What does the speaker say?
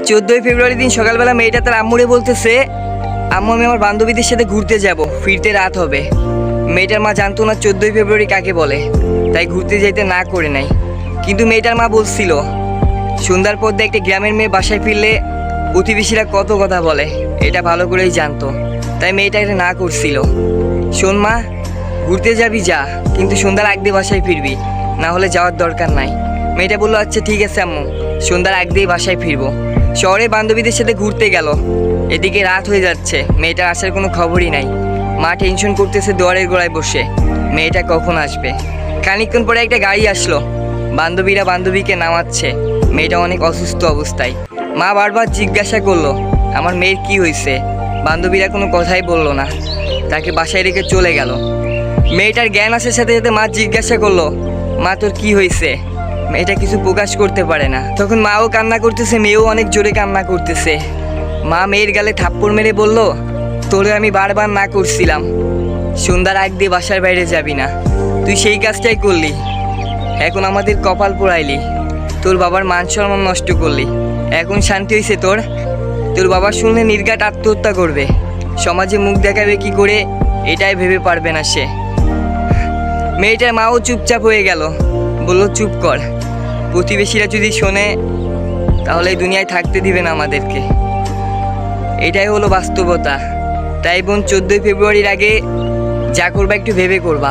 14 ফেব্রুয়ারি দিন সকালবেলা মেয়েটা তার আম্মুরে বলতেছে, আম্মু আমি আমার বান্ধবীদের সাথে ঘুরতে যাব, ফিরতে রাত হবে। মেয়েটার মা জানতো না 14 ফেব্রুয়ারি কাকে বলে, তাই ঘুরতে যেতে না করে নাই। কিন্তু মেয়েটার মা বলছিল সন্ধ্যার পর দিয়ে একটা গ্রামের মেয়ে বাসায় ফিরলে প্রতিবেশীরা কত কথা বলে, এটা ভালো করেই জানতো, তাই মেয়েটা এটা না করছিল। শোন মা, ঘুরতে যাবি যা, কিন্তু সন্ধ্যার আগ দিয়ে বাসায় ফিরবি, না হলে যাওয়ার দরকার নাই। মেয়েটা বললো আচ্ছা ঠিক আছে আম্মু, সন্ধ্যার আগ দিয়ে বাসায় ফিরবো। শহরে বান্ধবীদের সাথে ঘুরতে গেল, এদিকে রাত হয়ে যাচ্ছে, মেয়েটার আসার কোনো খবরই নাই। মা টেনশন করতেছে দুয়ারের গোড়ায় বসে, মেয়েটা কখন আসবে। খানিকক্ষণ পরে একটা গাড়ি আসলো, বান্ধবীরা বান্ধবীকে নামাচ্ছে। মেয়েটা অনেক অসুস্থ অবস্থায়। মা বারবার জিজ্ঞাসা করলো আমার মেয়ের কি হয়েছে, বান্ধবীরা কোনো কথাই বললো না, তাকে বাসায় রেখে চলে গেল। মেয়েটার জ্ঞান আসার সাথে সাথে মা জিজ্ঞাসা করলো মা তোর কি হয়েছে। মেয়েটা কিছু প্রকাশ করতে পারে না। তখন মাও কান্না করতেছে, মেয়েও অনেক জোরে কান্না করতেছে। মা মেয়ের গালে থাপ্পড় মেরে বলল, তোরে আমি বারবার না করছিলাম, সন্ধ্যার আগ দিয়ে বাসার বাইরে যাবি না, তুই সেই কাজটাই করলি, এখন আমাদের কপাল পোড়াইলি, তোর বাবার মান সম্মান নষ্ট করলি, এখন শান্তি হয়েছে তোর? তোর বাবা শুনলে নির্ঘাত আত্মহত্যা করবে, সমাজে মুখ দেখাবে কি করে এটাই ভেবে পারবে না সে। মেয়েটার মাও চুপচাপ হয়ে গেল, বলল চুপ কর, প্রতিবেশীরা যদি শোনে তাহলে এই দুনিয়ায় থাকতে দিবে না আমাদেরকে। এটাই হলো বাস্তবতা। তাই বোন 14 ফেব্রুয়ারির আগে যা করবা একটু ভেবে করবা।